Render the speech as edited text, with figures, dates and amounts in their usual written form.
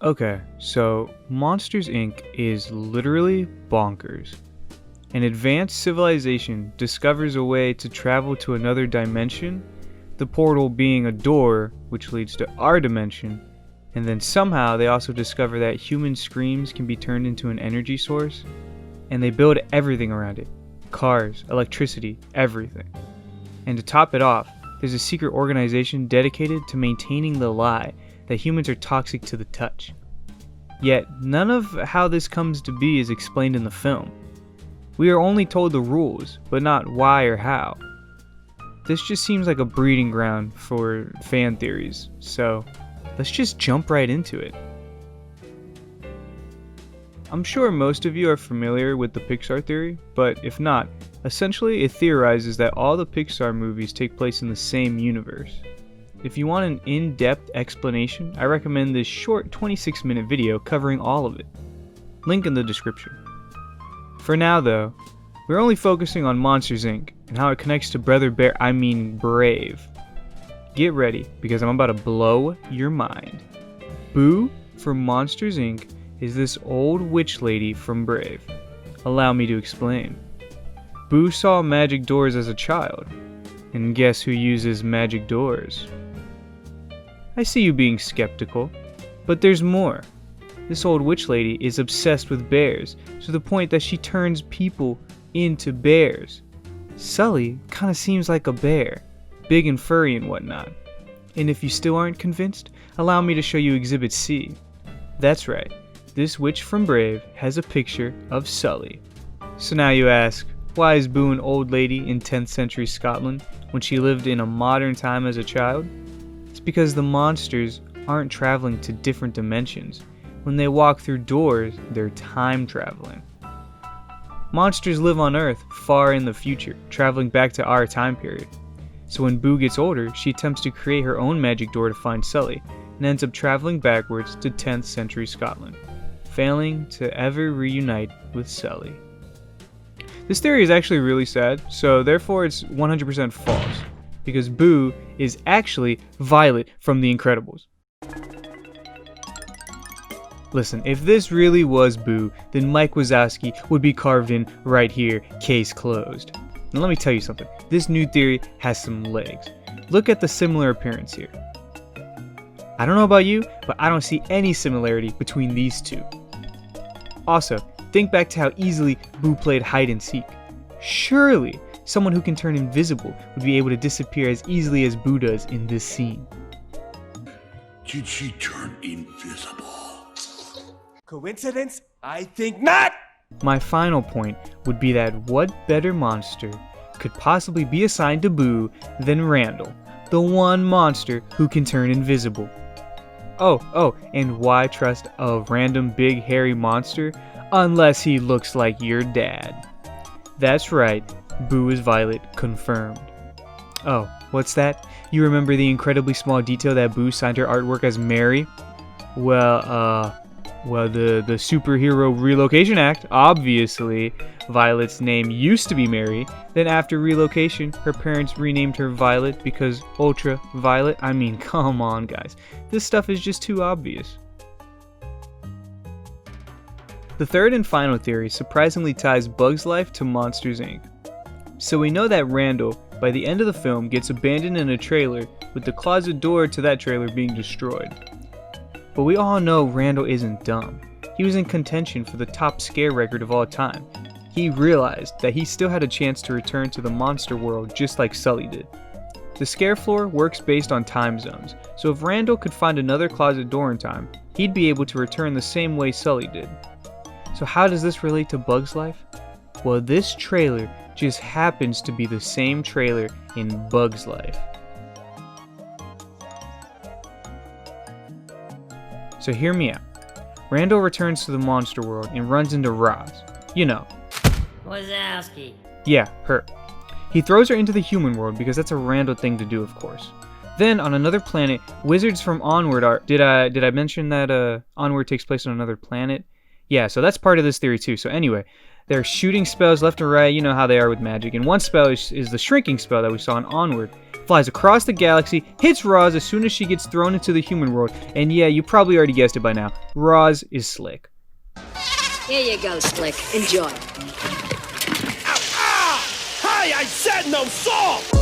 Okay, so Monsters Inc. is literally bonkers. An advanced civilization discovers a way to travel to another dimension, the portal being a door which leads to our dimension, and then somehow they also discover that human screams can be turned into an energy source, and they build everything around it. Cars, electricity, everything. And to top it off, there's a secret organization dedicated to maintaining the lie that humans are toxic to the touch. Yet, none of how this comes to be is explained in the film. We are only told the rules, but not why or how. This just seems like a breeding ground for fan theories, so let's just jump right into it. I'm sure most of you are familiar with the Pixar Theory, but if not, essentially it theorizes that all the Pixar movies take place in the same universe. If you want an in-depth explanation, I recommend this short 26-minute video covering all of it. Link in the description. For now though, we're only focusing on Monsters Inc. and how it connects to Brave. Get ready, because I'm about to blow your mind. Boo from Monsters Inc. is this old witch lady from Brave. Allow me to explain. Boo saw magic doors as a child, and guess who uses magic doors? I see you being skeptical, but there's more. This old witch lady is obsessed with bears, to the point that she turns people into bears. Sully kinda seems like a bear, big and furry and whatnot. And if you still aren't convinced, allow me to show you Exhibit C. That's right, this witch from Brave has a picture of Sully. So now you ask, why is Boo an old lady in 10th century Scotland when she lived in a modern time as a child? It's because the monsters aren't traveling to different dimensions. When they walk through doors, they're time traveling. Monsters live on Earth far in the future, traveling back to our time period. So when Boo gets older, she attempts to create her own magic door to find Sully, and ends up traveling backwards to 10th century Scotland, failing to ever reunite with Sully. This theory is actually really sad, so therefore it's 100% false, because Boo is actually Violet from The Incredibles. Listen, if this really was Boo, then Mike Wazowski would be carved in right here, case closed. Now let me tell you something, this new theory has some legs. Look at the similar appearance here. I don't know about you, but I don't see any similarity between these two. Also, think back to how easily Boo played hide and seek. Surely, someone who can turn invisible would be able to disappear as easily as Boo does in this scene. Did she turn invisible? Coincidence? I think not! My final point would be that what better monster could possibly be assigned to than Randall, the one monster who can turn invisible. Oh, and why trust a random big hairy monster unless he looks like your dad? That's right, Boo is Violet, confirmed. Oh, what's that? You remember the incredibly small detail that Boo signed her artwork as Mary? Well, the Superhero Relocation Act, obviously. Violet's name used to be Mary, then after relocation, her parents renamed her Violet because Ultra Violet. I mean, come on guys, this stuff is just too obvious. The third and final theory surprisingly ties Bug's life to Monsters Inc. So we know that Randall, by the end of the film, gets abandoned in a trailer, with the closet door to that trailer being destroyed. But we all know Randall isn't dumb. He was in contention for the top scare record of all time. He realized that he still had a chance to return to the monster world just like Sully did. The scare floor works based on time zones, so if Randall could find another closet door in time, he'd be able to return the same way Sully did. So how does this relate to Bug's life? Well, this trailer just happens to be the same trailer in Bug's life. So hear me out. Randall returns to the monster world and runs into Roz. You know. Wazowski. Yeah, her. He throws her into the human world because that's a Randall thing to do, of course. Then on another planet, wizards from Onward are... Did I mention that Onward takes place on another planet? Yeah, so that's part of this theory too. So anyway, they're shooting spells left and right, you know how they are with magic. And one spell is the shrinking spell that we saw in Onward. flies across the galaxy, hits Roz as soon as she gets thrown into the human world, and yeah, you probably already guessed it by now. Roz is Slick. Here you go, Slick. Enjoy. Hey, I said no salt!